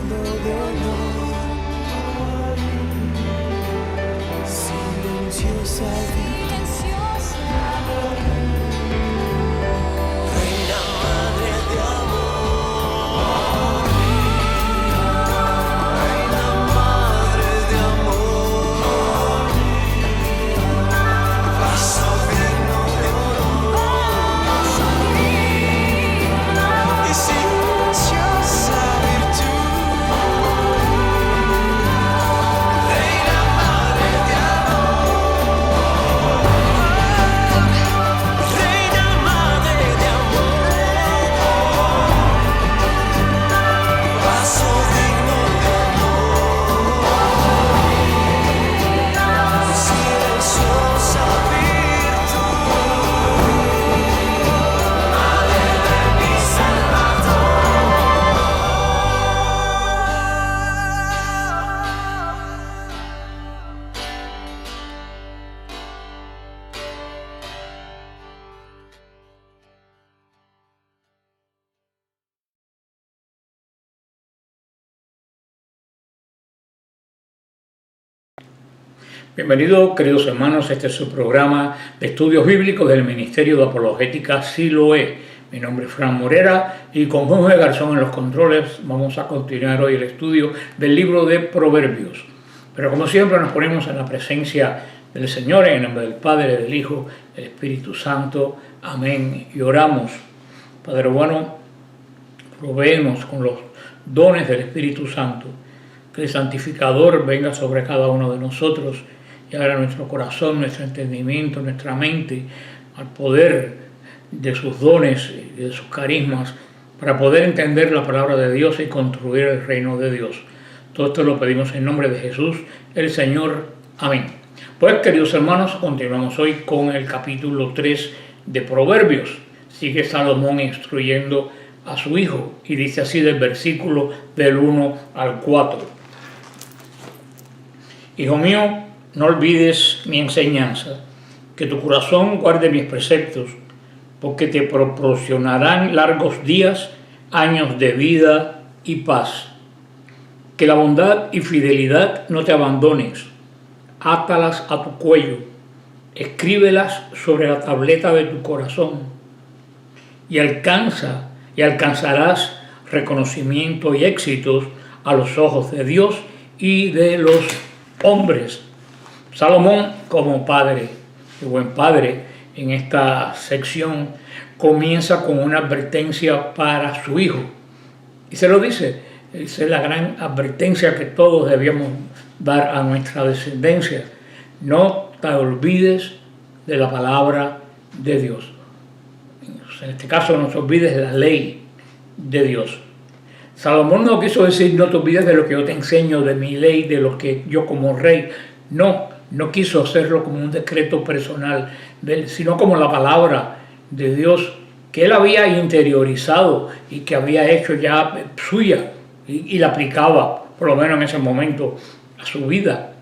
digno de honor, silenciosa Reina Madre de amor, Reina Madre de amor, vaso digno de honor y silenciosa virtud. Reina Madre de amor, Reina Madre de amor, vaso digno de honor, silenciosa virtud. Madre de mi Salvador. Bienvenidos, queridos hermanos, este es su programa de estudios bíblicos del Ministerio de Apologética Siloé. Mi nombre es Fran Morera y con Jorge Garzón en los controles vamos a continuar hoy el estudio del libro de Proverbios. Pero como siempre nos ponemos en la presencia del Señor, en el nombre del Padre, del Hijo, del Espíritu Santo. Amén. Y oramos. Padre bueno, provéenos con los dones del Espíritu Santo, que el santificador venga sobre cada uno de nosotros y abra nuestro corazón, nuestro entendimiento, nuestra mente al poder de sus dones y de sus carismas para poder entender la palabra de Dios y construir el reino de Dios. Todo esto lo pedimos en nombre de Jesús, el Señor. Amén. Pues, queridos hermanos, continuamos hoy con el capítulo 3 de Proverbios. Sigue Salomón instruyendo a su hijo y dice así del versículo del 1 al 4. Hijo mío, no olvides mi enseñanza, que tu corazón guarde mis preceptos, porque te proporcionarán largos días, años de vida y paz. Que la bondad y fidelidad no te abandones, átalas a tu cuello, escríbelas sobre la tableta de tu corazón, y alcanzarás reconocimiento y éxitos a los ojos de Dios y de los hombres. Salomón, como padre, buen padre, en esta sección comienza con una advertencia para su hijo. Y se lo dice, esa es la gran advertencia que todos debíamos dar a nuestra descendencia. No te olvides de la palabra de Dios. En este caso, no te olvides de la ley de Dios. Salomón no quiso decir no te olvides de lo que yo te enseño, de mi ley, de lo que yo como rey. No quiso hacerlo como un decreto personal de él, sino como la palabra de Dios que él había interiorizado y que había hecho ya suya y la aplicaba, por lo menos en ese momento, a su vida.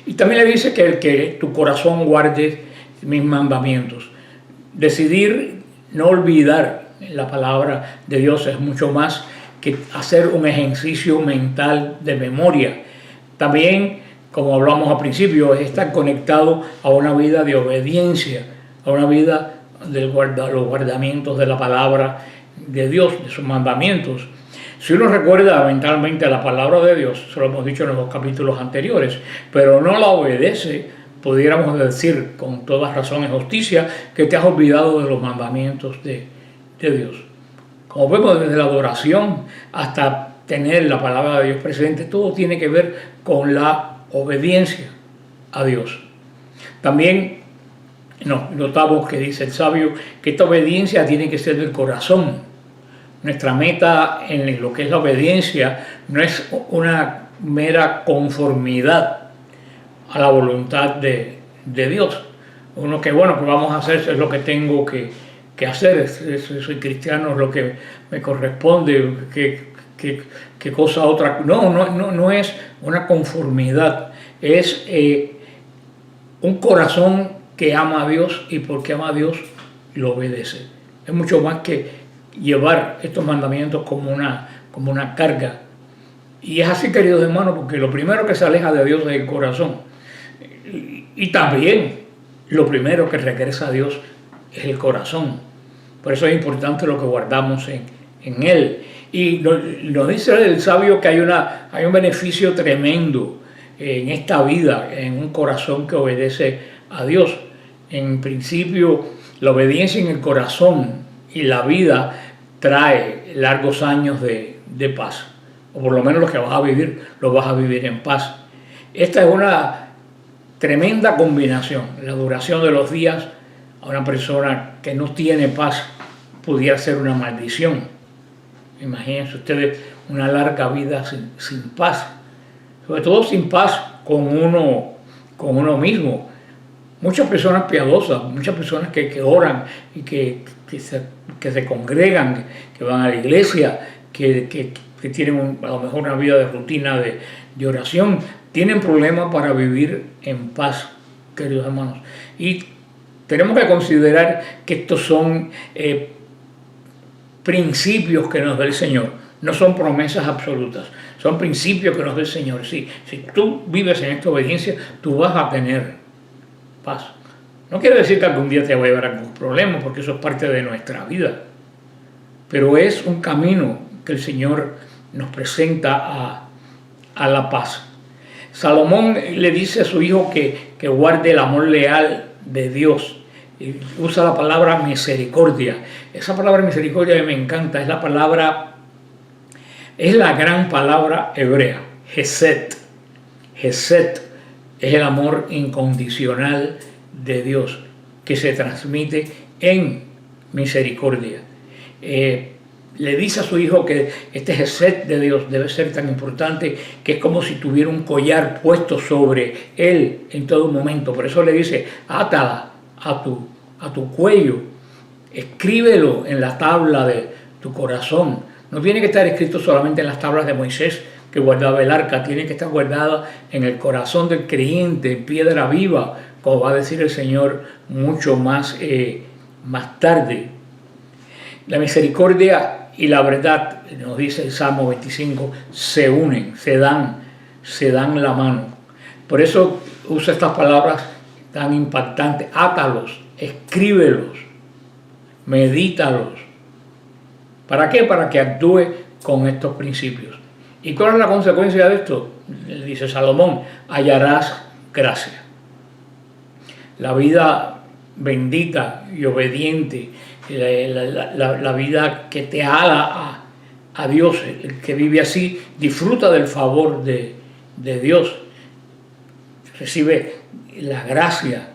Y también le dice que tu corazón guarde mis mandamientos. Decidir no olvidar la palabra de Dios es mucho más que hacer un ejercicio mental de memoria. También, como hablamos al principio, es estar conectado a una vida de obediencia, a una vida de los guardamientos de la palabra de Dios, de sus mandamientos. Si uno recuerda mentalmente la palabra de Dios, eso lo hemos dicho en los capítulos anteriores, pero no la obedece, pudiéramos decir con toda razón y justicia que te has olvidado de los mandamientos de Dios. Como vemos, desde la adoración hasta tener la palabra de Dios presente, todo tiene que ver con la obediencia a Dios. También notamos que dice el sabio que esta obediencia tiene que ser del corazón. Nuestra meta en lo que es la obediencia no es una mera conformidad a la voluntad de Dios. Uno que bueno, que vamos a hacer es lo que tengo que hacer, soy cristiano, es lo que me corresponde, qué cosa otra. No es una conformidad, es un corazón que ama a Dios y porque ama a Dios lo obedece. Es mucho más que llevar estos mandamientos como una carga, Y es así, queridos hermanos, porque lo primero que se aleja de Dios es el corazón. Y también lo primero que regresa a Dios es el corazón. Por eso es importante lo que guardamos en Él. Y nos dice el sabio que hay un beneficio tremendo en esta vida, en un corazón que obedece a Dios. En principio, la obediencia en el corazón y la vida trae largos años de paz. O por lo menos los que vas a vivir, los vas a vivir en paz. Esta es una tremenda combinación. La duración de los días a una persona que no tiene paz pudiera ser una maldición. Imagínense ustedes una larga vida sin paz. Sobre todo sin paz con uno mismo. Muchas personas piadosas, muchas personas que oran y que se congregan, que van a la iglesia, que tienen a lo mejor una vida de rutina de oración, tienen problemas para vivir en paz, queridos hermanos. Y tenemos que considerar que estos son principios que nos da el Señor, no son promesas absolutas, son principios que nos da el Señor. Sí, si tú vives en esta obediencia, tú vas a tener paz. No quiere decir que algún día te va a llevar a algún problema, porque eso es parte de nuestra vida, pero es un camino que el Señor nos presenta a la paz. Salomón le dice a su hijo que guarde el amor leal de Dios. Y usa la palabra misericordia. Esa palabra misericordia me encanta, es la gran palabra hebrea, Hesed. Hesed es el amor incondicional de Dios que se transmite en misericordia. Le dice a su hijo que este Hesed de Dios debe ser tan importante que es como si tuviera un collar puesto sobre él en todo momento. Por eso le dice, átala a tu cuello, escríbelo en la tabla de tu corazón. No tiene que estar escrito solamente en las tablas de Moisés que guardaba el arca, tiene que estar guardada en el corazón del creyente, en piedra viva, como va a decir el Señor mucho más tarde. La misericordia y la verdad, nos dice el Salmo 25, se unen, se dan la mano. Por eso usa estas palabras tan impactantes: átalos, escríbelos, medítalos. ¿Para qué? Para que actúe con estos principios. ¿Y cuál es la consecuencia de esto? Le dice Salomón, hallarás gracia. La vida bendita y obediente, la vida que te ala a Dios, el que vive así, disfruta del favor de Dios, recibe la gracia.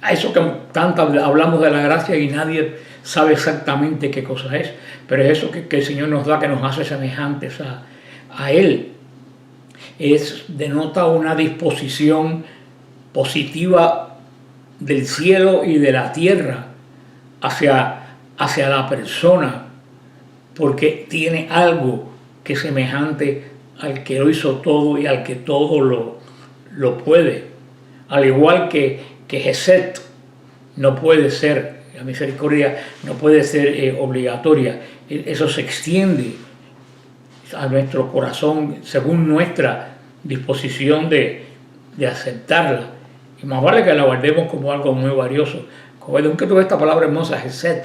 A eso que tanto hablamos de la gracia y nadie sabe exactamente qué cosa es, pero es eso que el Señor nos da, que nos hace semejantes a Él. Denota una disposición positiva del cielo y de la tierra hacia la persona, porque tiene algo que es semejante al que lo hizo todo y al que todo lo puede. Al igual que Hesed no puede ser, la misericordia no puede ser obligatoria, eso se extiende a nuestro corazón según nuestra disposición de aceptarla. Y más vale que la guardemos como algo muy valioso. Aunque tú ves esta palabra hermosa, Hesed,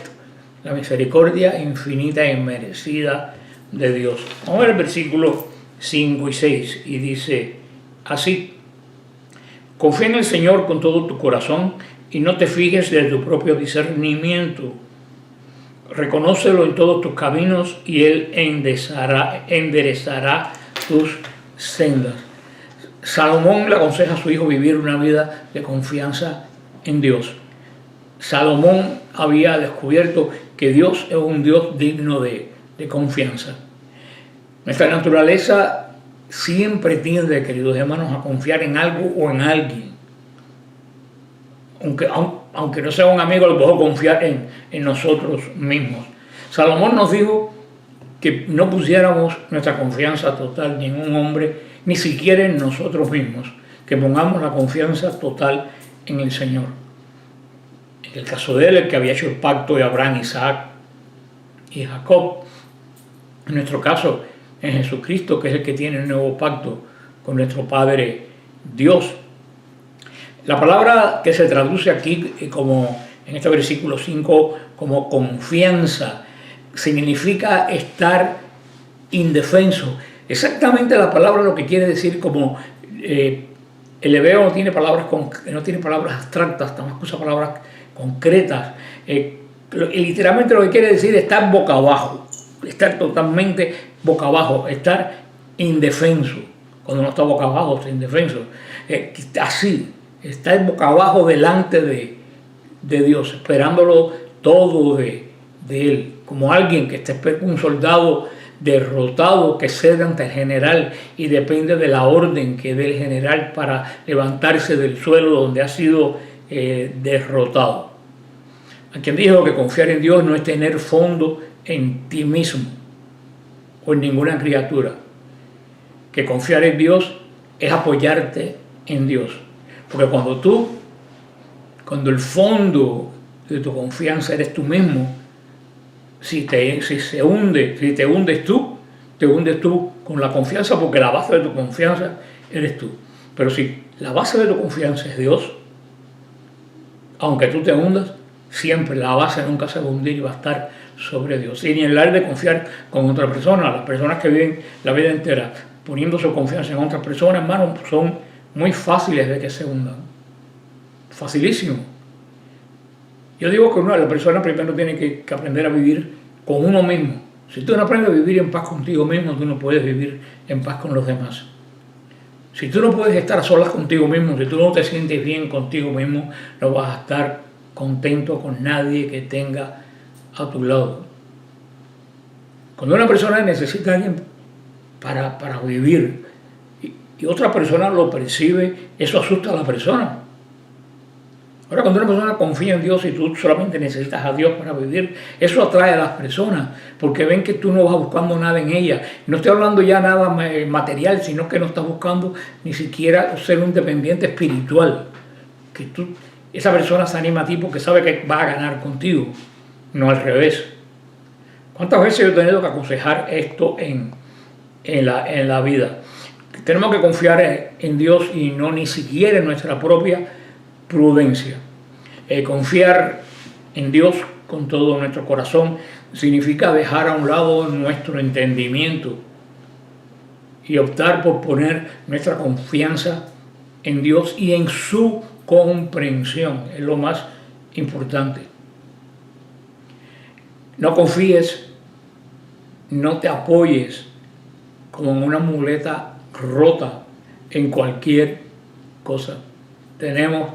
la misericordia infinita e inmerecida de Dios. Vamos a ver el versículo 5 y 6 y dice así: confía en el Señor con todo tu corazón y no te fijes de tu propio discernimiento. Reconócelo en todos tus caminos y Él enderezará tus sendas. Salomón le aconseja a su hijo vivir una vida de confianza en Dios. Salomón había descubierto que Dios es un Dios digno de confianza. Nuestra naturaleza siempre tiende, queridos hermanos, a confiar en algo o en alguien. Aunque no sea un amigo, lo podemos confiar en nosotros mismos. Salomón nos dijo que no pusiéramos nuestra confianza total ni en un hombre, ni siquiera en nosotros mismos, que pongamos la confianza total en el Señor. En el caso de él, el que había hecho el pacto de Abraham, Isaac y Jacob. En nuestro caso, en Jesucristo, que es el que tiene el nuevo pacto con nuestro Padre Dios. La palabra que se traduce aquí como en este versículo 5 como confianza significa estar indefenso. Exactamente la palabra lo que quiere decir como el hebreo no tiene palabras abstractas, tampoco usa palabras concretas. Literalmente lo que quiere decir es estar boca abajo, estar totalmente boca abajo, estar indefenso. Cuando uno está boca abajo está indefenso. Así, estar boca abajo delante de Dios, esperándolo todo de Él, como alguien que está, un soldado derrotado que cede ante el general y depende de la orden que dé el general para levantarse del suelo donde ha sido derrotado. A quien dijo que confiar en Dios no es tener fondo en ti mismo o en ninguna criatura, que confiar en Dios es apoyarte en Dios, porque cuando el fondo de tu confianza eres tú mismo, si te hundes tú, te hundes tú con la confianza, porque la base de tu confianza eres tú. Pero si la base de tu confianza es Dios, aunque tú te hundas, siempre la base nunca se va a hundir y va a estar sobre Dios. Y ni hablar de confiar con otra persona. Las personas que viven la vida entera poniendo su confianza en otras personas, hermano, son muy fáciles de que se hundan. Facilísimo. Yo digo que la persona primero tiene que aprender a vivir con uno mismo. Si tú no aprendes a vivir en paz contigo mismo, tú no puedes vivir en paz con los demás. Si tú no puedes estar a solas contigo mismo, si tú no te sientes bien contigo mismo, no vas a estar contento con nadie que tenga a tu lado. Cuando una persona necesita a alguien para vivir y otra persona lo percibe, eso asusta a la persona. Ahora, cuando una persona confía en Dios y tú solamente necesitas a Dios para vivir, eso atrae a las personas, porque ven que tú no vas buscando nada en ella. No estoy hablando ya nada material, sino que no estás buscando ni siquiera ser un independiente espiritual. Que esa persona se anima a ti porque sabe que va a ganar contigo, no al revés. ¿Cuántas veces yo he tenido que aconsejar esto en la vida? Tenemos que confiar en Dios y no ni siquiera en nuestra propia prudencia. Confiar en Dios con todo nuestro corazón significa dejar a un lado nuestro entendimiento y optar por poner nuestra confianza en Dios y en su comprensión. Es lo más importante. No confíes, no te apoyes como en una muleta rota en cualquier cosa. Tenemos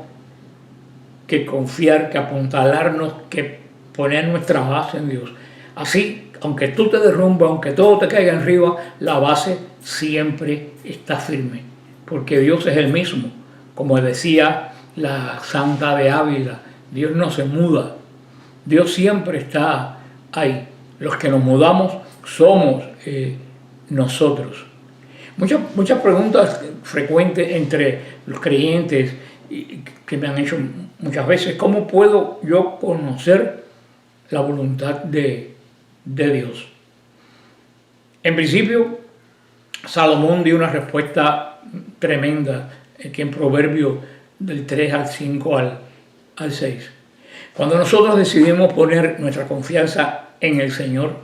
que confiar, que apuntalarnos, que poner nuestra base en Dios. Así, aunque tú te derrumbes, aunque todo te caiga arriba, la base siempre está firme, porque Dios es el mismo. Como decía la Santa de Ávila, Dios no se muda, Dios siempre está ahí. Los que nos mudamos somos nosotros. Muchas preguntas frecuentes entre los creyentes que me han hecho muchas veces: ¿cómo puedo yo conocer la voluntad de Dios? En principio, Salomón dio una respuesta tremenda aquí en Proverbios del 3 al 5 al 6. Cuando nosotros decidimos poner nuestra confianza en el Señor,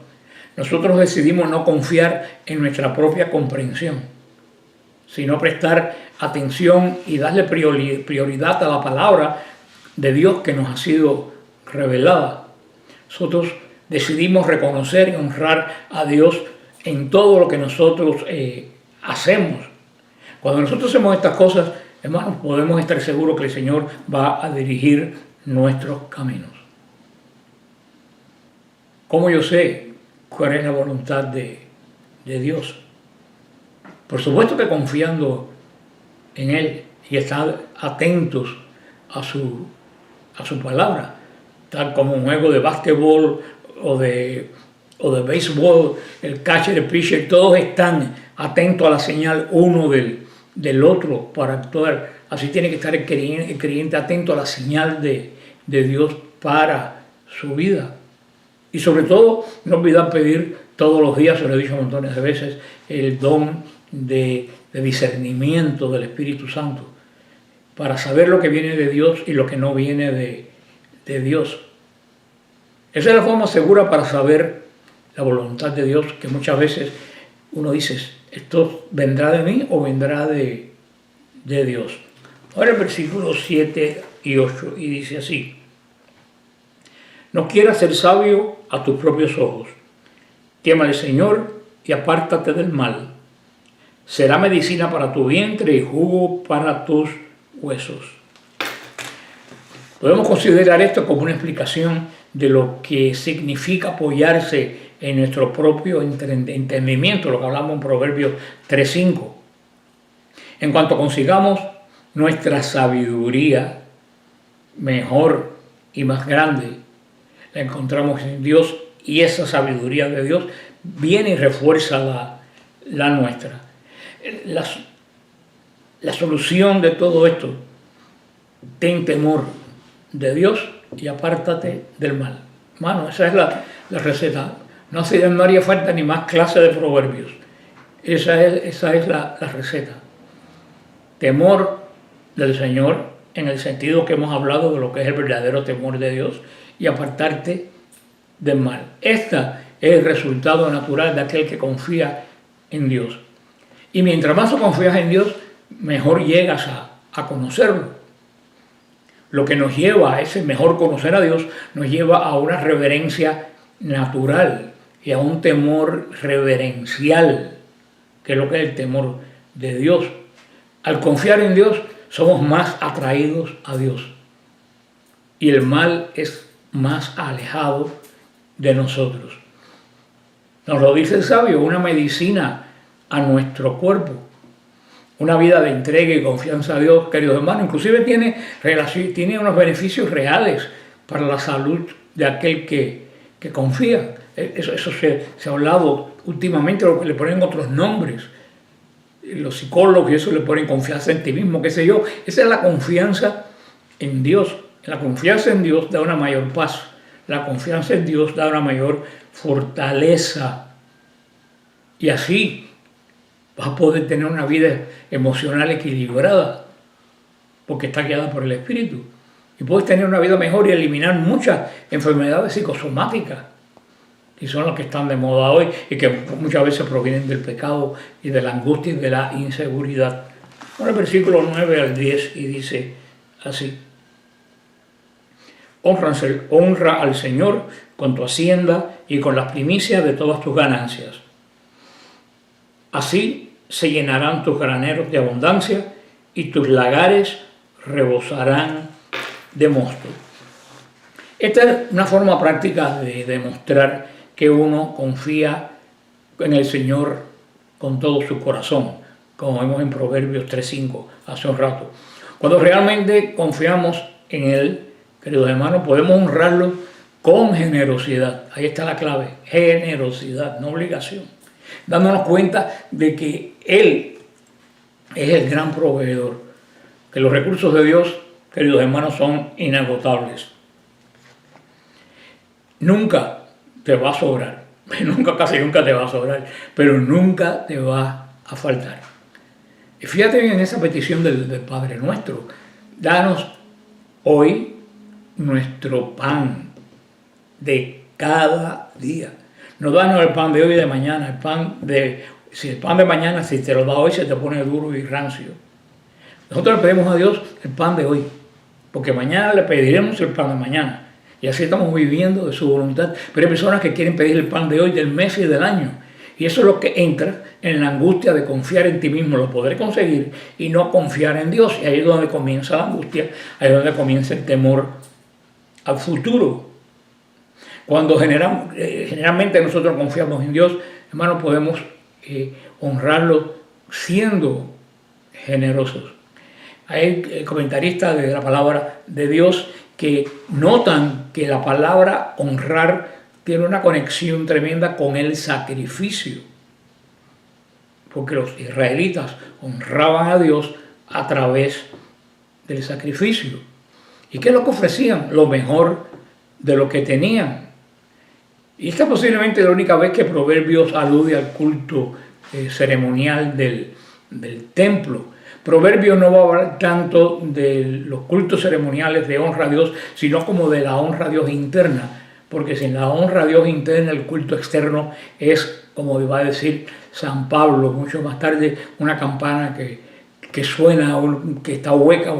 nosotros decidimos no confiar en nuestra propia comprensión, sino prestar atención y darle prioridad a la palabra de Dios que nos ha sido revelada. Nosotros decidimos reconocer y honrar a Dios en todo lo que nosotros hacemos. Cuando nosotros hacemos estas cosas, hermanos, podemos estar seguros que el Señor va a dirigir nuestros caminos. ¿Cómo yo sé cuál es la voluntad de Dios? Por supuesto que confiando en Él y estar atentos a su palabra, tal como un juego de básquetbol o de béisbol, el catcher, el pitcher, todos están atentos a la señal uno del otro para actuar. Así tiene que estar el creyente atento a la señal de Dios para su vida. Y sobre todo, no olvidar pedir todos los días, se lo he dicho montones de veces, el don de discernimiento del Espíritu Santo, para saber lo que viene de Dios y lo que no viene de Dios. Esa es la forma segura para saber la voluntad de Dios, que muchas veces uno dice, ¿esto vendrá de mí o vendrá de Dios? Ahora el versículo 7 y 8, y dice así: no quieras ser sabio a tus propios ojos, teme al Señor y apártate del mal. Será medicina para tu vientre y jugo para tus huesos. Podemos considerar esto como una explicación de lo que significa apoyarse en nuestro propio entendimiento, lo que hablamos en Proverbios 3:5. En cuanto consigamos nuestra sabiduría mejor y más grande, la encontramos en Dios, y esa sabiduría de Dios viene y refuerza la nuestra. La solución de todo esto: ten temor de Dios y apártate del mal. Hermano, esa es la receta. No haría falta ni más clase de proverbios. Esa es la receta. Temor del Señor, en el sentido que hemos hablado de lo que es el verdadero temor de Dios, y apartarte del mal. Este es el resultado natural de aquel que confía en Dios. Y mientras más confías en Dios, mejor llegas a conocerlo. Lo que nos lleva a ese mejor conocer a Dios, nos lleva a una reverencia natural y a un temor reverencial, que es lo que es el temor de Dios. Al confiar en Dios, somos más atraídos a Dios, y el mal es más alejado de nosotros. Nos lo dice el sabio: una medicina a nuestro cuerpo. Una vida de entrega y confianza a Dios, queridos hermanos, inclusive tiene unos beneficios reales para la salud de aquel que confía. Eso se ha hablado últimamente, lo que le ponen otros nombres. Los psicólogos y eso le ponen confianza en ti mismo, qué sé yo. Esa es la confianza en Dios. La confianza en Dios da una mayor paz. La confianza en Dios da una mayor fortaleza. Y así vas a poder tener una vida emocional equilibrada, porque está guiada por el Espíritu. Y puedes tener una vida mejor y eliminar muchas enfermedades psicosomáticas, que son las que están de moda hoy y que muchas veces provienen del pecado y de la angustia y de la inseguridad. Ahora el versículo 9 al 10 y dice así: honra al Señor con tu hacienda y con las primicias de todas tus ganancias. Así se llenarán tus graneros de abundancia y tus lagares rebosarán de mosto. Esta es una forma práctica de demostrar que uno confía en el Señor con todo su corazón, como vemos en Proverbios 3:5 hace un rato. Cuando realmente confiamos en Él, queridos hermanos, podemos honrarlo con generosidad. Ahí está la clave: generosidad, no obligación. Dándonos cuenta de que Él es el gran proveedor, que los recursos de Dios, queridos hermanos, son inagotables. Nunca te va a sobrar, casi nunca te va a sobrar, pero nunca te va a faltar. Y fíjate bien en esa petición del Padre Nuestro: danos hoy nuestro pan de cada día. No danos el pan de hoy y de mañana. Si el pan de mañana, si te lo da hoy, se te pone duro y rancio. Nosotros le pedimos a Dios el pan de hoy, porque mañana le pediremos el pan de mañana. Y así estamos viviendo de su voluntad. Pero hay personas que quieren pedir el pan de hoy, del mes y del año. Y eso es lo que entra en la angustia de confiar en ti mismo, lo podré conseguir, y no confiar en Dios. Y ahí es donde comienza la angustia, ahí es donde comienza el temor al futuro. Cuando generalmente nosotros confiamos en Dios, hermanos, podemos honrarlo siendo generosos. Hay comentaristas de la palabra de Dios que notan que la palabra honrar tiene una conexión tremenda con el sacrificio, porque los israelitas honraban a Dios a través del sacrificio. ¿Y qué es lo que ofrecían? Lo mejor de lo que tenían. Y esta es posiblemente la única vez que Proverbios alude al culto ceremonial del templo. Proverbios no va a hablar tanto de los cultos ceremoniales de honra a Dios, sino como de la honra a Dios interna. Porque sin la honra a Dios interna, el culto externo es, como va a decir San Pablo mucho más tarde, una campana que suena, que está hueca,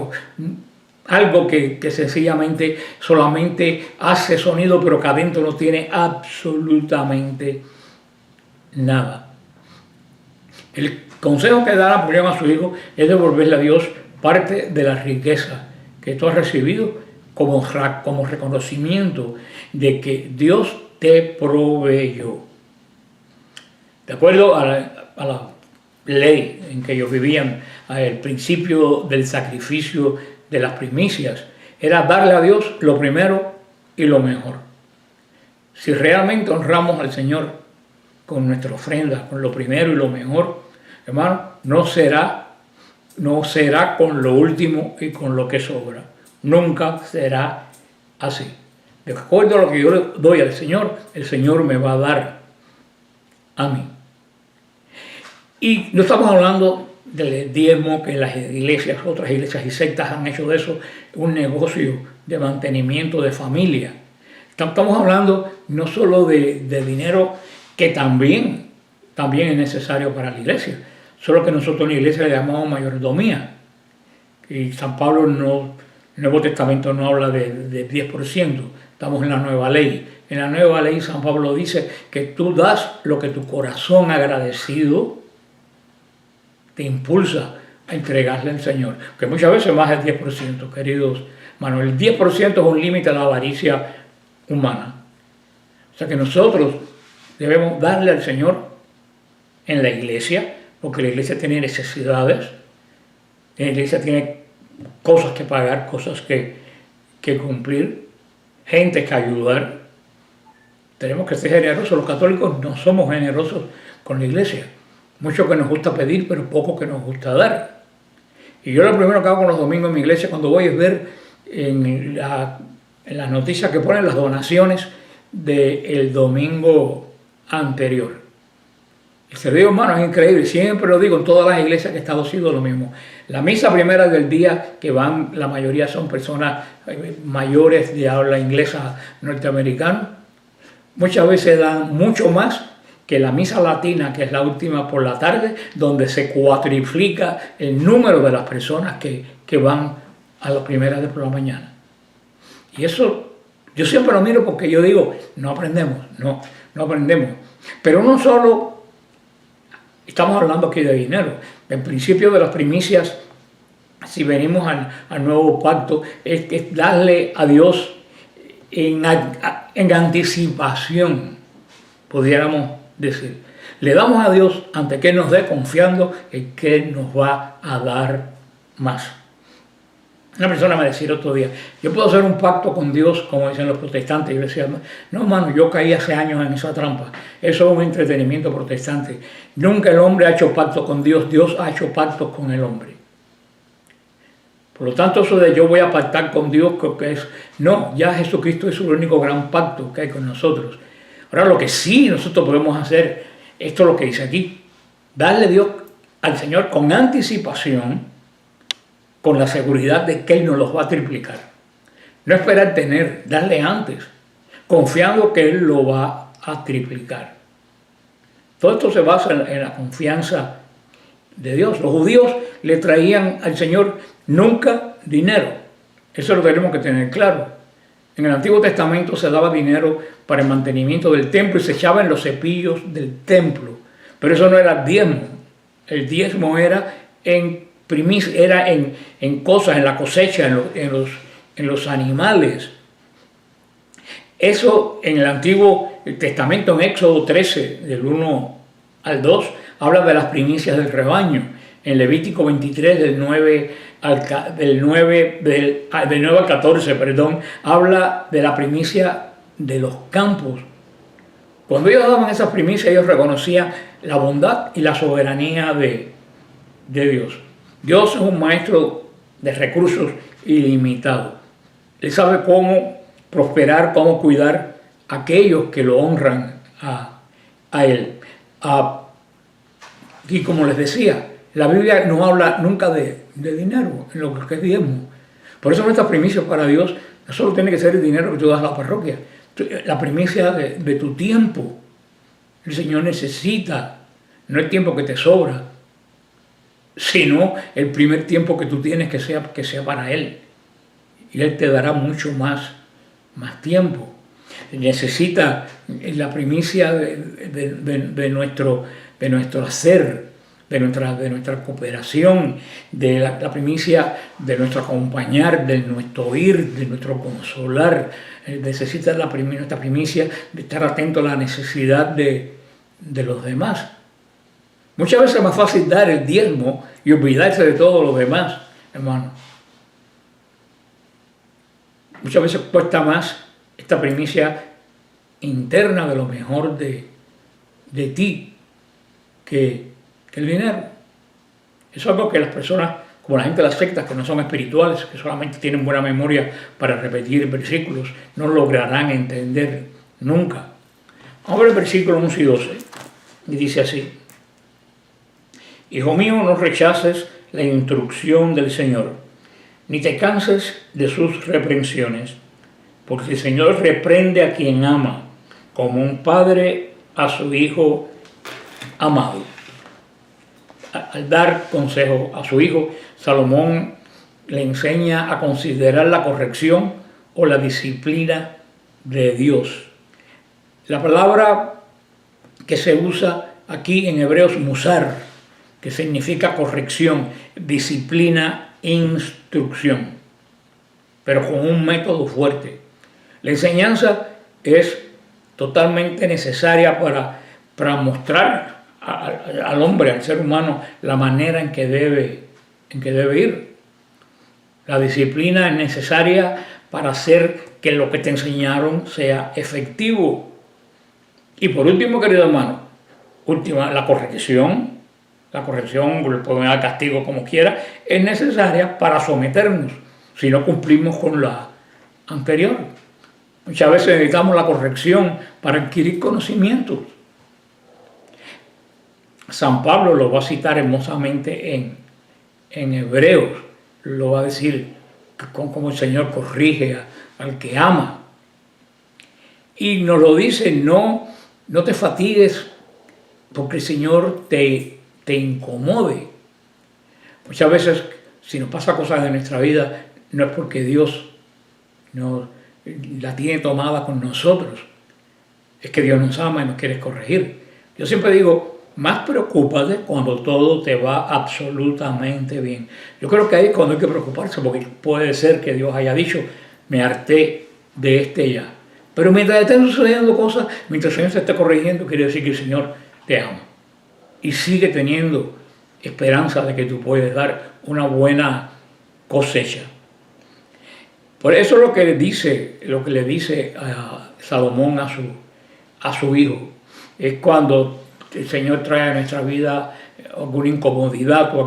algo que sencillamente solamente hace sonido, pero que adentro no tiene absolutamente nada. El consejo que da Napoleón a su hijo es devolverle a Dios parte de la riqueza que tú has recibido como reconocimiento de que Dios te proveyó. De acuerdo a la ley en que ellos vivían, el principio del sacrificio de las primicias era darle a Dios lo primero y lo mejor. Si realmente honramos al Señor con nuestra ofrenda, con lo primero y lo mejor, hermano, no será con lo último y con lo que sobra. Nunca será así. De acuerdo a lo que yo le doy al Señor, el Señor me va a dar a mí. Y no estamos hablando del diezmo, que las iglesias, otras iglesias y sectas han hecho de eso un negocio de mantenimiento de familia. Estamos hablando no solo de dinero, que también es necesario para la iglesia, solo que nosotros en la iglesia le llamamos mayordomía. Y San Pablo el Nuevo Testamento no habla de 10%, estamos en la nueva ley. En la nueva ley San Pablo dice que tú das lo que tu corazón agradecido te impulsa a entregarle al Señor, que muchas veces más del 10%, queridos hermanos. El 10% es un límite a la avaricia humana. O sea que nosotros debemos darle al Señor en la iglesia, porque la iglesia tiene necesidades, la iglesia tiene cosas que pagar, cosas que cumplir, gente que ayudar. Tenemos que ser generosos. Los católicos no somos generosos con la iglesia. Mucho que nos gusta pedir, pero poco que nos gusta dar. Y yo lo primero que hago con los domingos en mi iglesia cuando voy es ver en las noticias que ponen las donaciones del domingo anterior. El servicio, hermano, es increíble. Siempre lo digo en todas las iglesias que he estado haciendo lo mismo. La misa primera del día, que van, la mayoría son personas mayores de habla inglesa norteamericana, muchas veces dan mucho más que la misa latina, que es la última por la tarde, donde se cuatriplica el número de las personas que van a la primera de por la mañana. Y eso yo siempre lo miro porque yo digo, no aprendemos. Pero no solo estamos hablando aquí de dinero. En principio de las primicias, si venimos al nuevo pacto, es darle a Dios en anticipación, pudiéramos decir. Le damos a Dios ante que nos dé, confiando en que nos va a dar más. Una persona me decía otro día, yo puedo hacer un pacto con Dios, como dicen los protestantes. Y yo decía, no, hermano, yo caí hace años en esa trampa. Eso es un entretenimiento protestante. Nunca el hombre ha hecho pacto con Dios, Dios ha hecho pactos con el hombre. Por lo tanto, eso de yo voy a pactar con Dios, creo que es, no, ya Jesucristo es el único gran pacto que hay con nosotros. Ahora, lo que sí nosotros podemos hacer, esto es lo que dice aquí, darle Dios al Señor con anticipación, con la seguridad de que Él nos los va a triplicar. No esperar tener, darle antes, confiando que Él lo va a triplicar. Todo esto se basa en la confianza de Dios. Los judíos le traían al Señor nunca dinero. Eso lo tenemos que tener claro. En el Antiguo Testamento se daba dinero para el mantenimiento del templo y se echaba en los cepillos del templo. Pero eso no era diezmo. El diezmo era en cosas, en la cosecha, en los animales. Eso en el Antiguo Testamento, en Éxodo 13, del 1 al 2, habla de las primicias del rebaño. En Levítico 23, del 9 al 14, habla de la primicia de los campos. Cuando ellos daban esas primicias, ellos reconocían la bondad y la soberanía de Dios. Dios es un maestro de recursos ilimitados. Él sabe cómo prosperar, cómo cuidar aquellos que lo honran a Él. Y como les decía, la Biblia no habla nunca de dinero, en lo que es diezmo. Por eso nuestra primicia para Dios no solo tiene que ser el dinero que tú das a la parroquia, la primicia de tu tiempo. El Señor necesita, no el tiempo que te sobra, sino el primer tiempo que tú tienes que sea para Él. Y Él te dará mucho más tiempo. Necesita la primicia de nuestro hacer, de nuestra cooperación, de la primicia de nuestro acompañar, de nuestro oír, de nuestro consolar. Necesita nuestra primicia de estar atento a la necesidad de los demás. Muchas veces es más fácil dar el diezmo y olvidarse de todo lo demás, hermano. Muchas veces cuesta más esta primicia interna de lo mejor de ti que el dinero. Es algo que las personas, como la gente de las sectas que no son espirituales, que solamente tienen buena memoria para repetir versículos, no lograrán entender nunca. Vamos a ver el versículo 11 y 12, y dice así: Hijo mío, no rechaces la instrucción del Señor, ni te canses de sus reprensiones, porque el Señor reprende a quien ama, como un padre a su hijo amado. Al dar consejo a su hijo, Salomón le enseña a considerar la corrección o la disciplina de Dios. La palabra que se usa aquí en hebreo es musar, que significa corrección, disciplina, instrucción, pero con un método fuerte. La enseñanza es totalmente necesaria para mostrar al hombre, al ser humano, la manera en que debe ir. La disciplina es necesaria para hacer que lo que te enseñaron sea efectivo. Y por último, querido hermano, la corrección, le pueden dar castigo como quiera, es necesaria para someternos si no cumplimos con la anterior. Muchas veces necesitamos la corrección para adquirir conocimientos. San Pablo lo va a citar hermosamente en Hebreos, lo va a decir cómo el Señor corrige al que ama. Y nos lo dice, no te fatigues porque el Señor te incomode. Muchas veces, si nos pasa cosas en nuestra vida, no es porque Dios no la tiene tomada con nosotros, es que Dios nos ama y nos quiere corregir. Yo siempre digo, más preocúpate cuando todo te va absolutamente bien. Yo creo que ahí es cuando hay que preocuparse, porque puede ser que Dios haya dicho, me harté de ya. Pero mientras estén sucediendo cosas, mientras el Señor se esté corrigiendo, quiere decir que el Señor te ama. Y sigue teniendo esperanza de que tú puedes dar una buena cosecha. Por eso lo que le dice a Salomón a su hijo, es cuando el Señor trae a nuestra vida alguna incomodidad o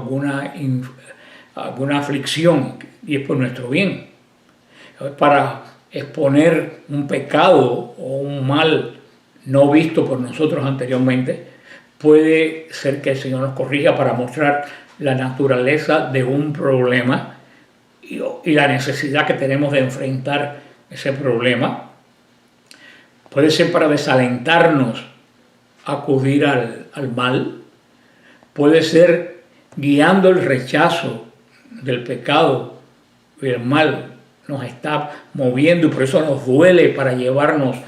alguna aflicción, y es por nuestro bien. Para exponer un pecado o un mal no visto por nosotros anteriormente, puede ser que el Señor nos corrija para mostrar la naturaleza de un problema y la necesidad que tenemos de enfrentar ese problema. Puede ser para desalentarnos a acudir al mal. Puede ser guiando el rechazo del pecado y el mal. Nos está moviendo y por eso nos duele para llevarnos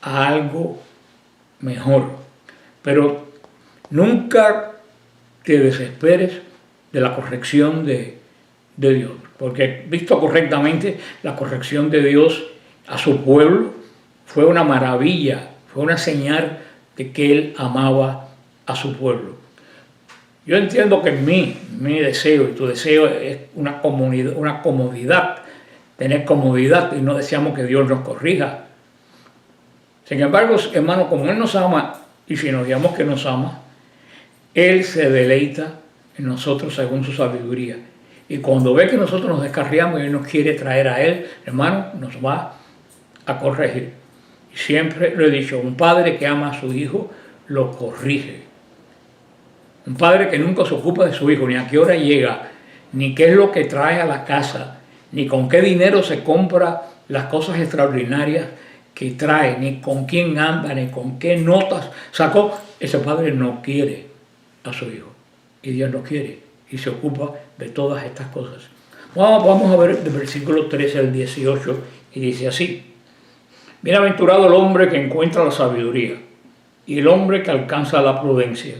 a algo mejor. Pero nunca te desesperes de la corrección de Dios, porque visto correctamente, la corrección de Dios a su pueblo fue una maravilla, fue una señal de que Él amaba a su pueblo. Yo entiendo que mi deseo y tu deseo es una comodidad, tener comodidad, y no deseamos que Dios nos corrija. Sin embargo, hermano, como Él nos ama, y si nos digamos que nos ama, Él se deleita en nosotros según su sabiduría. Y cuando ve que nosotros nos descarriamos y Él nos quiere traer a Él, hermano, nos va a corregir. Y siempre lo he dicho, un padre que ama a su hijo lo corrige. Un padre que nunca se ocupa de su hijo, ni a qué hora llega, ni qué es lo que trae a la casa, ni con qué dinero se compra las cosas extraordinarias que trae, ni con quién anda, ni con qué notas sacó. Ese padre no quiere a su hijo. Y Dios lo quiere y se ocupa de todas estas cosas. Vamos a ver del versículo 13 al 18 y dice así: Bienaventurado el hombre que encuentra la sabiduría y el hombre que alcanza la prudencia,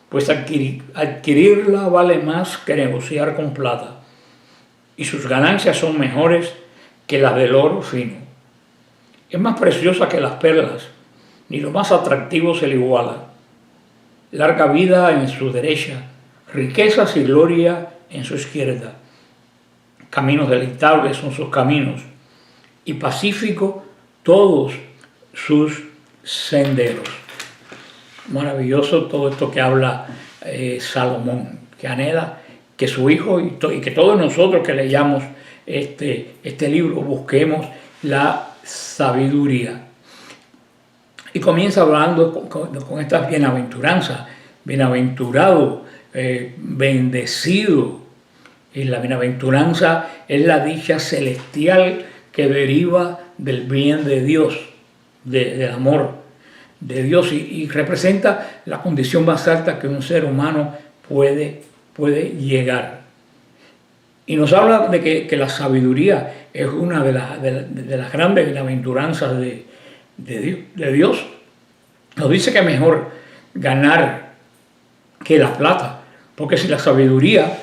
pues adquirirla vale más que negociar con plata, y sus ganancias son mejores que las del oro fino. Es más preciosa que las perlas, ni lo más atractivo se le iguala. Larga vida en su derecha, riquezas y gloria en su izquierda. Caminos deleitables son sus caminos, y pacífico todos sus senderos. Maravilloso todo esto que habla Salomón, que anhela que su hijo y que todos nosotros que leyamos este libro busquemos la sabiduría. Y comienza hablando con estas bienaventuranzas: bienaventurado, bendecido. Y la bienaventuranza es la dicha celestial que deriva del bien de Dios, del amor de Dios, y representa la condición más alta que un ser humano puede llegar. Y nos habla de que la sabiduría es una de las grandes bienaventuranzas de Dios. Nos dice que es mejor ganar que la plata, porque si la sabiduría,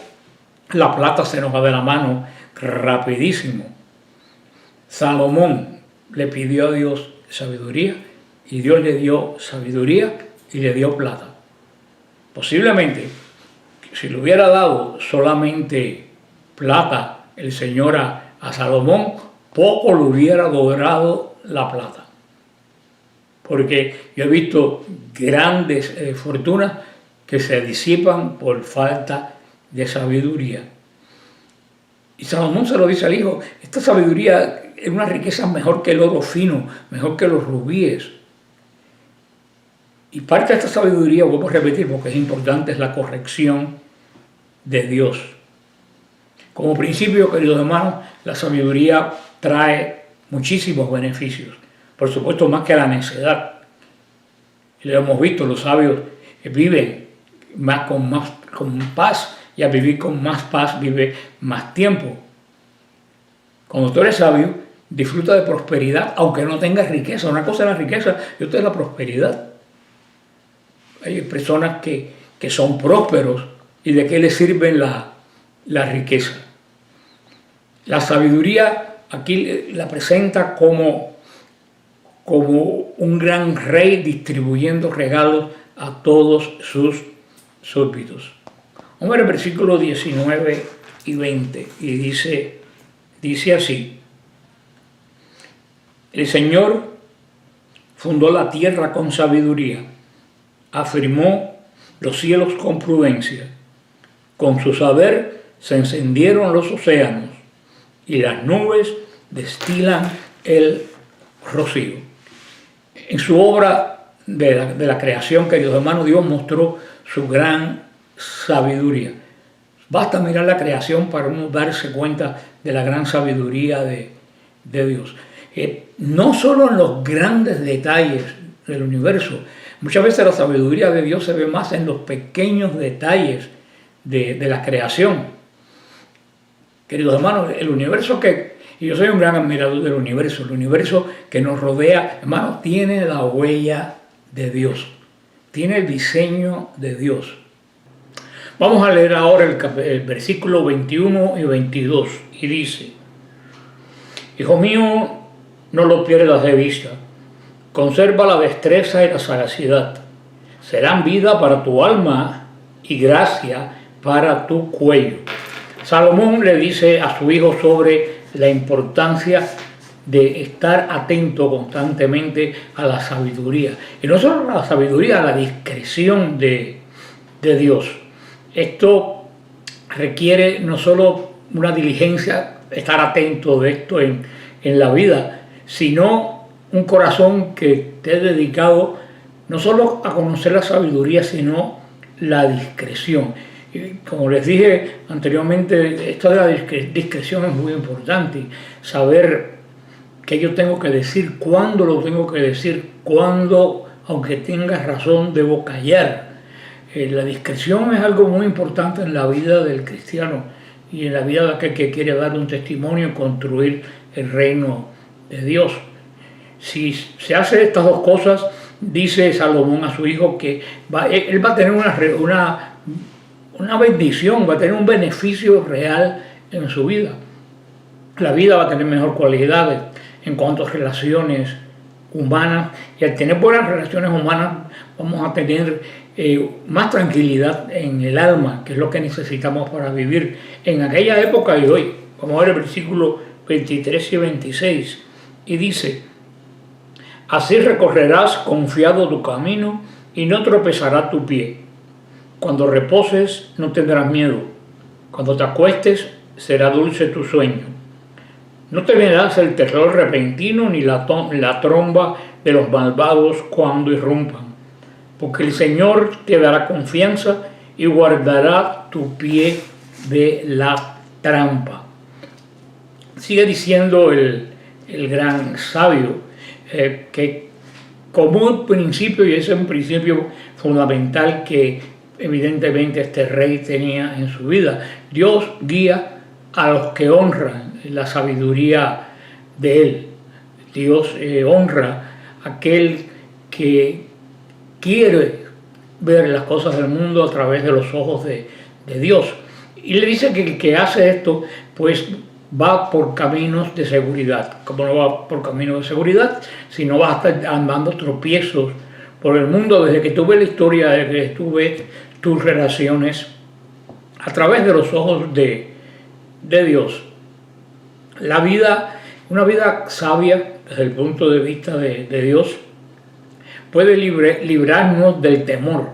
la plata se nos va de la mano rapidísimo. Salomón le pidió a Dios sabiduría y Dios le dio sabiduría y le dio plata. Posiblemente, si le hubiera dado solamente plata el Señor a Salomón, poco le hubiera logrado la plata. Porque yo he visto grandes fortunas que se disipan por falta de sabiduría. Y Salomón se lo dice al hijo: esta sabiduría es una riqueza mejor que el oro fino, mejor que los rubíes. Y parte de esta sabiduría, vuelvo a repetir porque es importante, es la corrección de Dios. Como principio, queridos hermanos, la sabiduría trae muchísimos beneficios. Por supuesto, más que la necedad. Y lo hemos visto, los sabios viven con paz, y al vivir con más paz vive más tiempo. Cuando tú eres sabio, disfruta de prosperidad, aunque no tengas riqueza. Una cosa es la riqueza y otra es la prosperidad. Hay personas que son prósperos, ¿y de qué les sirven la riqueza? La sabiduría aquí la presenta como un gran rey distribuyendo regalos a todos sus súbditos. Vamos a ver el versículo 19 y 20, y dice así: el Señor fundó la tierra con sabiduría, afirmó los cielos con prudencia, con su saber se encendieron los océanos, y las nubes destilan el rocío. En su obra de la creación, queridos hermanos, Dios mostró su gran sabiduría. Basta mirar la creación para uno darse cuenta de la gran sabiduría de Dios. No solo en los grandes detalles del universo. Muchas veces la sabiduría de Dios se ve más en los pequeños detalles de la creación. Queridos hermanos, el universo y yo soy un gran admirador del universo, el universo que nos rodea, hermanos, tiene la huella de Dios, tiene el diseño de Dios. Vamos a leer ahora el versículo 21 y 22, y dice: Hijo mío, no lo pierdas de vista, conserva la destreza y la sagacidad, serán vida para tu alma y gracia para tu cuello. Salomón le dice a su hijo sobre la importancia de estar atento constantemente a la sabiduría. Y no solo a la sabiduría, a la discreción de Dios. Esto requiere no solo una diligencia, estar atento de esto en la vida, sino un corazón que esté dedicado no solo a conocer la sabiduría, sino la discreción. Y como les dije anteriormente, esto de la discreción es muy importante, saber qué yo tengo que decir, cuándo lo tengo que decir, cuándo, aunque tenga razón, debo callar. La discreción es algo muy importante en la vida del cristiano y en la vida de aquel que quiere dar un testimonio y construir el reino de Dios. Si se hace estas dos cosas, dice Salomón a su hijo que él va a tener una bendición, va a tener un beneficio real en su vida. La vida va a tener mejor calidad en cuanto a relaciones humanas, y al tener buenas relaciones humanas vamos a tener más tranquilidad en el alma, que es lo que necesitamos para vivir en aquella época y hoy. Vamos a ver el versículo 23 y 26, y dice: así recorrerás confiado tu camino y no tropezará tu pie. Cuando reposes no tendrás miedo, cuando te acuestes será dulce tu sueño. No temerás el terror repentino ni la tromba de los malvados cuando irrumpan, porque el Señor te dará confianza y guardará tu pie de la trampa. Sigue diciendo el gran sabio que como un principio, y ese es un principio fundamental que evidentemente este rey tenía en su vida, Dios guía a los que honran la sabiduría de Él. Dios honra a aquel que quiere ver las cosas del mundo a través de los ojos de Dios. Y le dice que el que hace esto, pues va por caminos de seguridad. Como no va por caminos de seguridad, si no vas a estar andando tropiezos por el mundo, desde que tú ves la historia, desde que tú ves tus relaciones a través de los ojos de Dios. La vida, una vida sabia desde el punto de vista de Dios, puede librarnos del temor,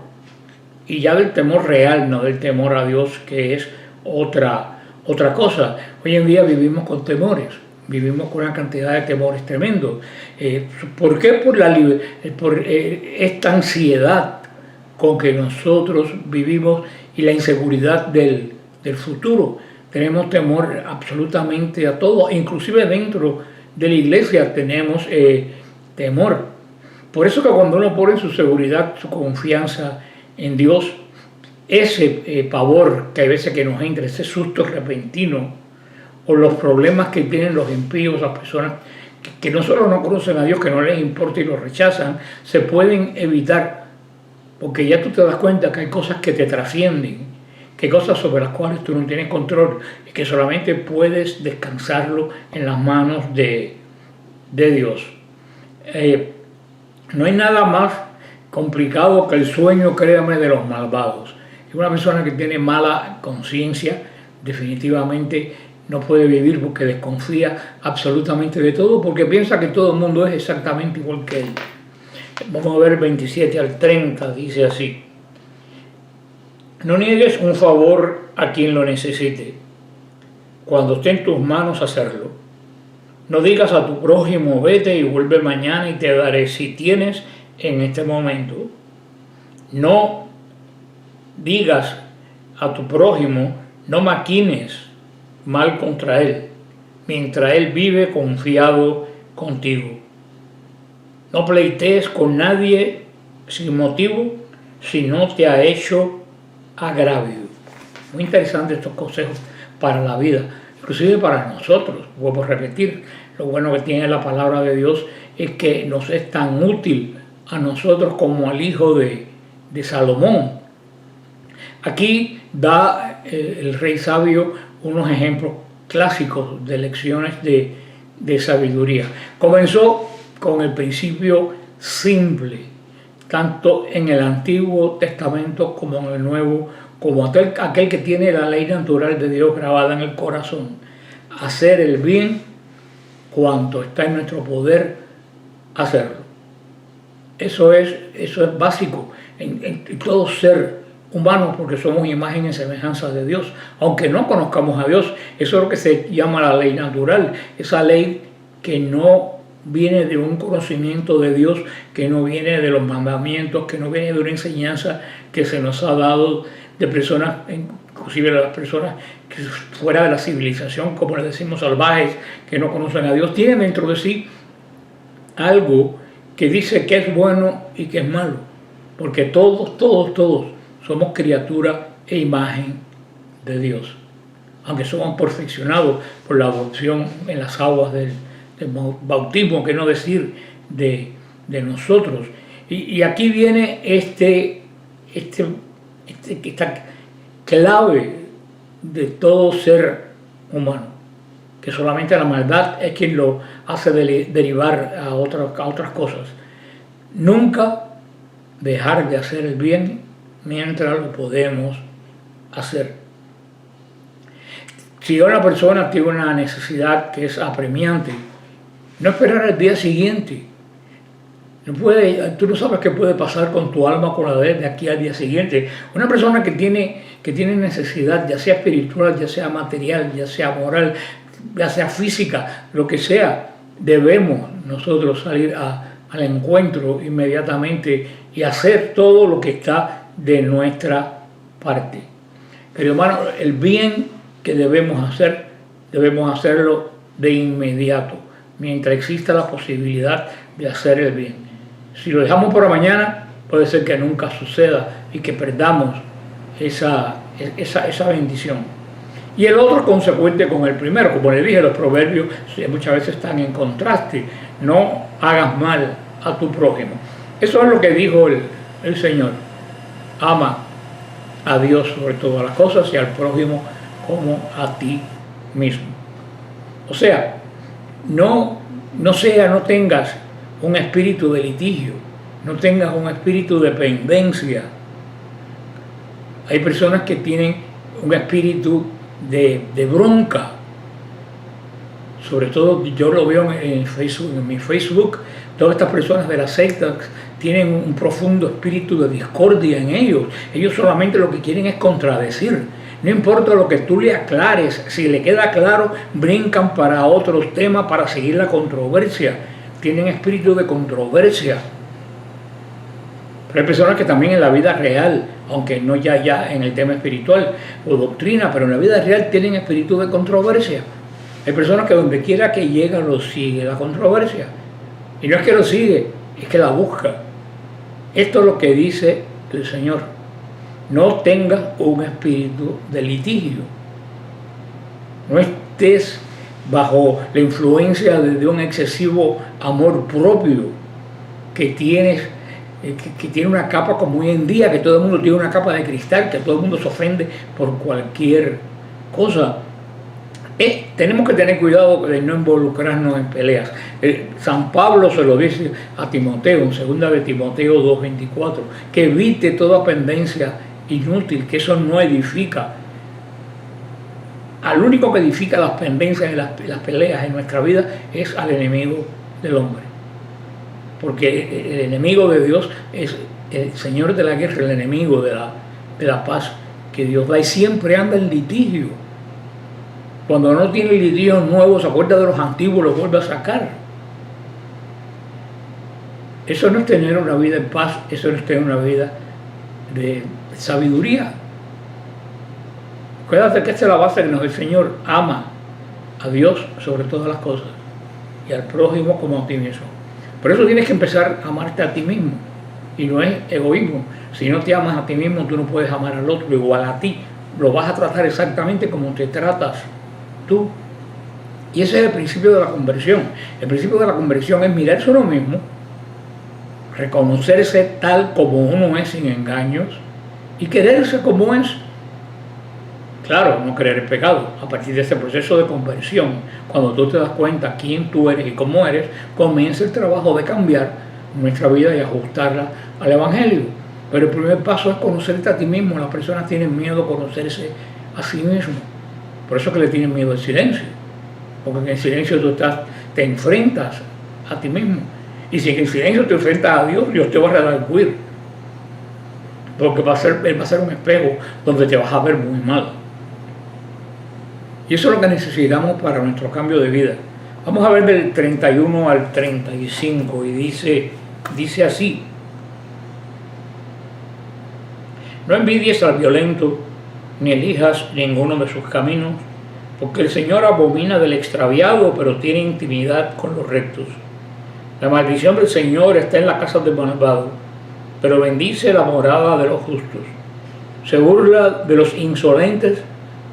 y ya del temor real, no del temor a Dios, que es otra cosa. Hoy en día vivimos con temores, vivimos con una cantidad de temores tremendos. ¿Por qué? Por esta ansiedad con que nosotros vivimos y la inseguridad del futuro. Tenemos temor absolutamente a todo, inclusive dentro de la iglesia tenemos temor. Por eso que cuando uno pone su seguridad, su confianza en Dios, ese pavor que hay veces que nos entra, ese susto repentino, o los problemas que tienen los impíos, las personas que no solo no conocen a Dios, que no les importa y lo rechazan, se pueden evitar, porque ya tú te das cuenta que hay cosas que te trascienden, que hay cosas sobre las cuales tú no tienes control y que solamente puedes descansarlo en las manos de Dios. No hay nada más complicado que el sueño, créame, de los malvados. Y una persona que tiene mala conciencia definitivamente no puede vivir porque desconfía absolutamente de todo, porque piensa que todo el mundo es exactamente igual que él. Vamos a ver el 27 al 30, dice así: no niegues un favor a quien lo necesite, cuando esté en tus manos hacerlo. No digas a tu prójimo, vete y vuelve mañana y te daré, si tienes en este momento. No digas a tu prójimo, no maquines mal contra él, mientras él vive confiado contigo. No pleitees con nadie sin motivo si no te ha hecho agravio. Muy interesante estos consejos para la vida, inclusive para nosotros. Vuelvo a repetir, lo bueno que tiene la palabra de Dios es que nos es tan útil a nosotros como al hijo de Salomón. Aquí da el rey sabio unos ejemplos clásicos de lecciones de sabiduría. Comenzó con el principio simple, tanto en el Antiguo Testamento como en el Nuevo, como aquel que tiene la ley natural de Dios grabada en el corazón: hacer el bien cuanto está en nuestro poder hacerlo. Eso es básico en todo ser humano, porque somos imagen y semejanza de Dios. Aunque no conozcamos a Dios, eso es lo que se llama la ley natural, esa ley que no viene de un conocimiento de Dios, que no viene de los mandamientos, que no viene de una enseñanza que se nos ha dado de personas, inclusive de las personas que fuera de la civilización, como le decimos, salvajes, que no conocen a Dios. Tiene dentro de sí algo que dice que es bueno y que es malo, porque todos somos criatura e imagen de Dios, aunque somos perfeccionados por la adopción en las aguas del bautismo, que no decir de nosotros. Y aquí viene esta clave de todo ser humano, que solamente la maldad es quien lo hace derivar a otras cosas. Nunca dejar de hacer el bien mientras lo podemos hacer. Si una persona tiene una necesidad que es apremiante, no esperar al día siguiente. Tú no sabes qué puede pasar con tu alma, con la de aquí al día siguiente. Una persona que tiene necesidad, ya sea espiritual, ya sea material, ya sea moral, ya sea física, lo que sea, debemos nosotros salir al encuentro inmediatamente y hacer todo lo que está de nuestra parte. Pero hermano, el bien que debemos hacerlo de inmediato, mientras exista la posibilidad de hacer el bien. Si lo dejamos para mañana, puede ser que nunca suceda y que perdamos esa bendición. Y el otro consecuente con el primero, como le dije, los proverbios muchas veces están en contraste. No hagas mal a tu prójimo. Eso es lo que dijo el Señor. Ama a Dios sobre todas las cosas y al prójimo como a ti mismo. O sea, no tengas un espíritu de litigio, no tengas un espíritu de pendencia. Hay personas que tienen un espíritu de bronca. Sobre todo yo lo veo en mi Facebook, todas estas personas de las sectas tienen un profundo espíritu de discordia en ellos. Ellos solamente lo que quieren es contradecir. No importa lo que tú le aclares, si le queda claro, brincan para otros temas para seguir la controversia. Tienen espíritu de controversia. Pero hay personas que también en la vida real, aunque no ya en el tema espiritual o doctrina, pero en la vida real tienen espíritu de controversia. Hay personas que donde quiera que llega lo sigue la controversia. Y no es que lo sigue, es que la busca. Esto es lo que dice el Señor. No tengas un espíritu de litigio. No estés bajo la influencia de un excesivo amor propio que tienes, que tiene una capa como hoy en día, que todo el mundo tiene una capa de cristal, que todo el mundo se ofende por cualquier cosa. Tenemos que tener cuidado de no involucrarnos en peleas. San Pablo se lo dice a Timoteo, en 2 de Timoteo 2:24, que evite toda pendencia inútil, que eso no edifica. Al único que edifica las pendencias y las peleas en nuestra vida es al enemigo del hombre. Porque el enemigo de Dios es el Señor de la guerra, el enemigo de la paz que Dios da, y siempre anda en litigio. Cuando no tiene litigio nuevo, se acuerda de los antiguos, los vuelve a sacar. Eso no es tener una vida en paz, eso no es tener una vida de sabiduría. Acuérdate que esta es la base que nos da el Señor. Ama a Dios sobre todas las cosas y al prójimo como a ti mismo. Por eso tienes que empezar a amarte a ti mismo. Y no es egoísmo. Si no te amas a ti mismo, tú no puedes amar al otro igual a ti. Lo vas a tratar exactamente como te tratas tú. Y ese es el principio de la conversión. El principio de la conversión es mirarse a uno mismo, reconocerse tal como uno es sin engaños y quererse como es. Claro, no creer en pecado. A partir de ese proceso de conversión, cuando tú te das cuenta quién tú eres y cómo eres, comienza el trabajo de cambiar nuestra vida y ajustarla al Evangelio. Pero el primer paso es conocerte a ti mismo. Las personas tienen miedo a conocerse a sí mismo. Por eso que le tienen miedo al silencio. Porque en el silencio tú te enfrentas a ti mismo. Y si en el silencio te enfrentas a Dios, Dios te va a redarguir. Porque Él va a ser un espejo donde te vas a ver muy mal. Y eso es lo que necesitamos para nuestro cambio de vida. Vamos a ver del 31 al 35 y dice así: no envidies al violento, ni elijas ninguno de sus caminos, porque el Señor abomina del extraviado, pero tiene intimidad con los rectos. La maldición del Señor está en la casa del malvado, pero bendice la morada de los justos. Se burla de los insolentes,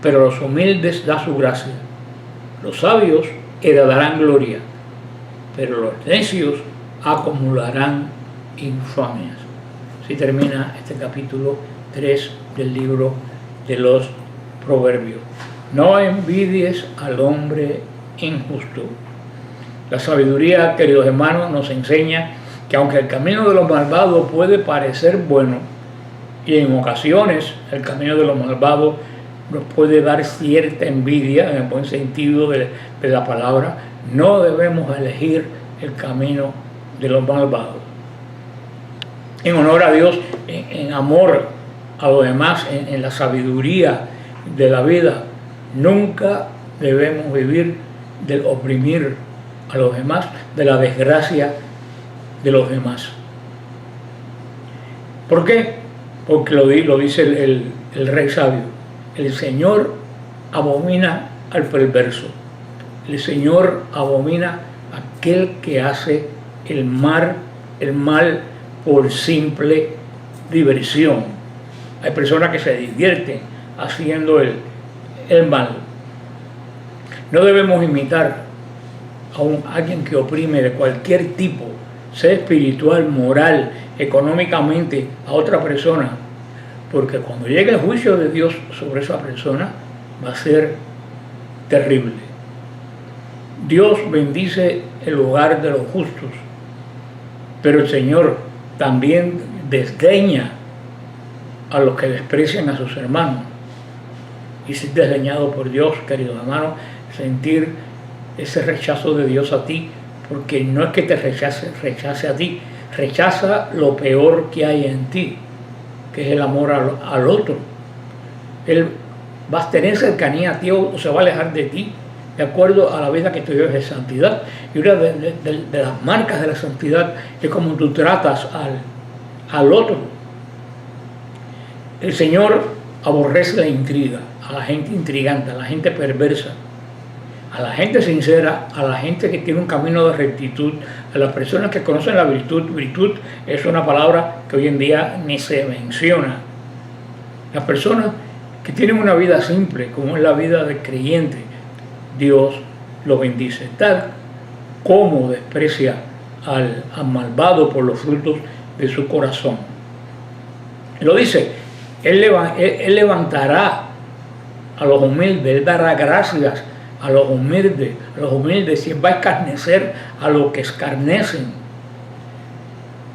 pero a los humildes da su gracia. Los sabios heredarán gloria, pero los necios acumularán infamias. Así termina este capítulo 3 del libro de los Proverbios. No envidies al hombre injusto. La sabiduría, queridos hermanos, nos enseña que aunque el camino de los malvados puede parecer bueno, y en ocasiones el camino de los malvados nos puede dar cierta envidia, en el buen sentido de la palabra, no debemos elegir el camino de los malvados. En honor a Dios, en amor a los demás, en la sabiduría de la vida, nunca debemos vivir del oprimir a los demás, de la desgracia de los demás. ¿Por qué? Porque lo dice el rey sabio: el Señor abomina al perverso, el Señor abomina a aquel que hace el mal por simple diversión. Hay personas que se divierten haciendo el mal. No debemos imitar a alguien que oprime de cualquier tipo, sea espiritual, moral, económicamente, a otra persona, porque cuando llegue el juicio de Dios sobre esa persona va a ser terrible. Dios bendice el hogar de los justos, pero el Señor también desdeña a los que desprecian a sus hermanos. Y ser desdeñado por Dios, queridos hermanos, sentir ese rechazo de Dios a ti, porque no es que te rechace a ti, rechaza lo peor que hay en ti, que es el amor al otro. Él va a tener cercanía a ti o se va a alejar de ti de acuerdo a la vida que tú vives de santidad. Y una de las marcas de la santidad es como tú tratas al otro. El Señor aborrece la intriga, a la gente intrigante, a la gente perversa, a la gente sincera, a la gente que tiene un camino de rectitud, a las personas que conocen la virtud. Virtud es una palabra que hoy en día ni se menciona. Las personas que tienen una vida simple, como es la vida del creyente, Dios lo bendice, tal como desprecia al malvado por los frutos de su corazón. Lo dice, Él levantará a los humildes, Él dará gracias a los humildes, y Él va a escarnecer a los que escarnecen.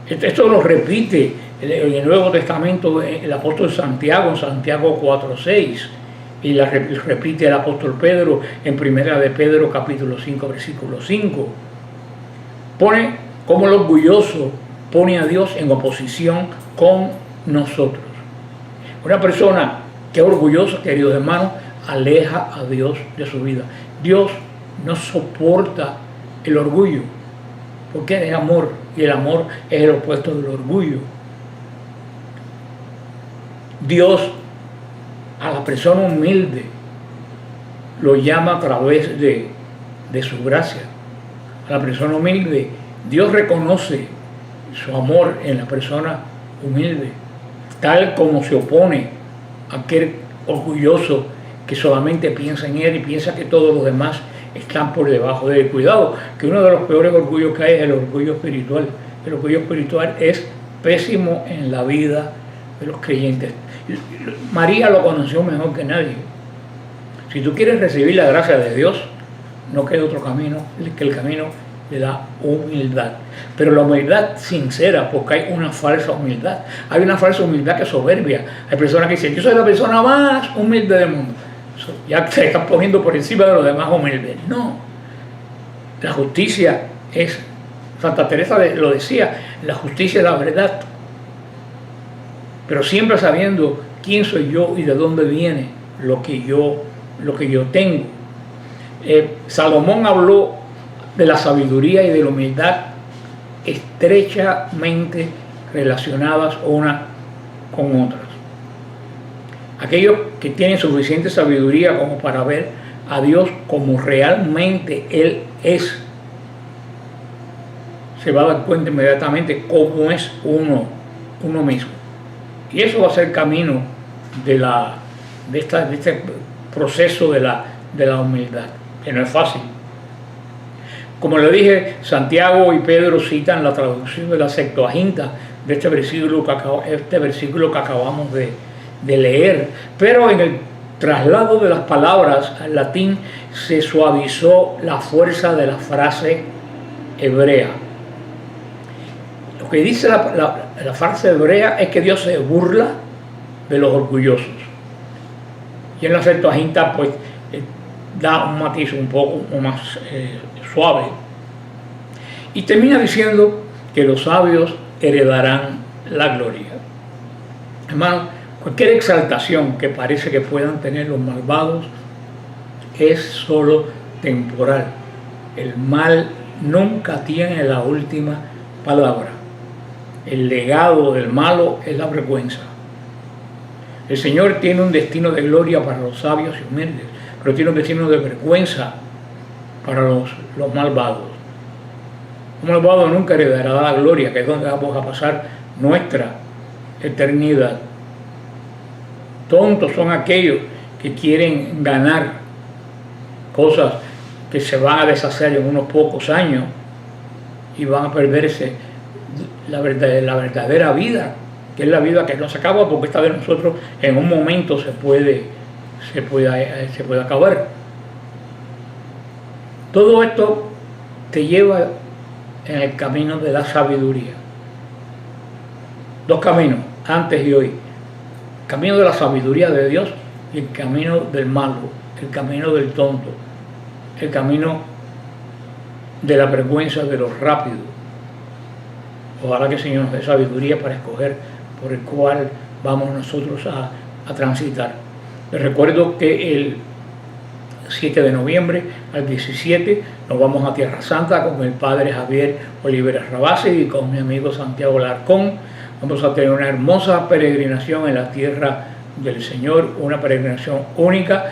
Esto lo repite en el Nuevo Testamento el apóstol Santiago, en Santiago 4:6, y la repite el apóstol Pedro en Primera de Pedro capítulo 5, versículo 5. Pone como el orgulloso pone a Dios en oposición con nosotros. Una persona que es orgullosa, queridos hermanos, aleja a Dios de su vida. Dios no soporta el orgullo, porque es amor, y el amor es el opuesto del orgullo. Dios a la persona humilde lo llama a través de su gracia. A la persona humilde, Dios reconoce su amor en la persona humilde, tal como se opone a aquel orgulloso que solamente piensa en él y piensa que todos los demás están por debajo de él. Cuidado, que uno de los peores orgullos que hay es el orgullo espiritual. El orgullo espiritual es pésimo en la vida de los creyentes. María lo conoció mejor que nadie. Si tú quieres recibir la gracia de Dios, no queda otro camino que el camino de la humildad. Pero la humildad sincera, porque hay una falsa humildad. Hay una falsa humildad que es soberbia. Hay personas que dicen, yo soy la persona más humilde del mundo. Ya se están poniendo por encima de los demás humildes. No. La justicia es, Santa Teresa lo decía, la justicia es la verdad. Pero siempre sabiendo quién soy yo y de dónde viene lo que yo tengo. Salomón habló de la sabiduría y de la humildad estrechamente relacionadas una con otras. Aquellos que tienen suficiente sabiduría como para ver a Dios como realmente Él es, se va a dar cuenta inmediatamente cómo es uno mismo. Y eso va a ser camino de este proceso de la humildad, que no es fácil. Como le dije, Santiago y Pedro citan la traducción de la Septuaginta de este versículo que acabamos de leer, pero en el traslado de las palabras al latín se suavizó la fuerza de la frase hebrea. Lo que dice la frase hebrea es que Dios se burla de los orgullosos. Y en la Septuaginta pues da un matiz un poco más suave. Y termina diciendo que los sabios heredarán la gloria. Hermano, cualquier exaltación que parece que puedan tener los malvados es solo temporal. El mal nunca tiene la última palabra. El legado del malo es la vergüenza. El Señor tiene un destino de gloria para los sabios y humildes, pero tiene un destino de vergüenza para los malvados. Un malvado nunca heredará la gloria, que es donde vamos a pasar nuestra eternidad. Tontos son aquellos que quieren ganar cosas que se van a deshacer en unos pocos años y van a perderse la verdadera vida, que es la vida que no se acaba, porque esta de nosotros en un momento se puede acabar. Todo esto te lleva en el camino de la sabiduría. Dos caminos, antes y hoy. El camino de la sabiduría de Dios y el camino del malo, el camino del tonto, el camino de la vergüenza de los rápidos. Ojalá que el Señor nos dé sabiduría para escoger por el cual vamos nosotros a transitar. Les recuerdo que el 7 de noviembre al 17 nos vamos a Tierra Santa con el Padre Javier Oliveras Rabasi y con mi amigo Santiago Larcón. Vamos a tener una hermosa peregrinación en la tierra del Señor, una peregrinación única.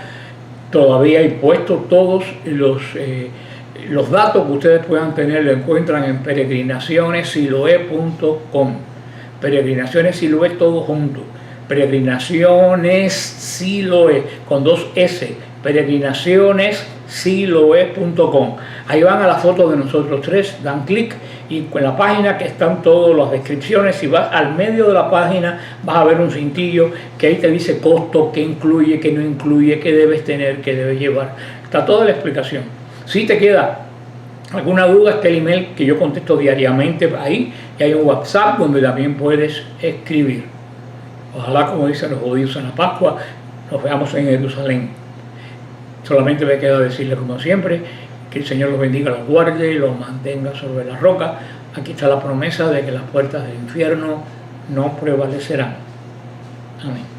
Todavía hay puestos todos los datos que ustedes puedan tener, lo encuentran en peregrinacionessiloe.com. Peregrinaciones Siloé, todo junto. Peregrinaciones Siloé, con 2 S. Peregrinacionessiloe.com. Ahí van a la foto de nosotros tres, dan clic y con la página que están todas las descripciones. Si vas al medio de la página vas a ver un cintillo que ahí te dice costo, qué incluye, qué no incluye, qué debes tener, qué debes llevar. Está toda la explicación. Si te queda alguna duda, está el email que yo contesto diariamente ahí, y hay un WhatsApp donde también puedes escribir. Ojalá, como dicen los judíos en la Pascua, nos veamos en Jerusalén. Solamente me queda decirle, como siempre, que el Señor los bendiga, los guarde y los mantenga sobre la roca. Aquí está la promesa de que las puertas del infierno no prevalecerán. Amén.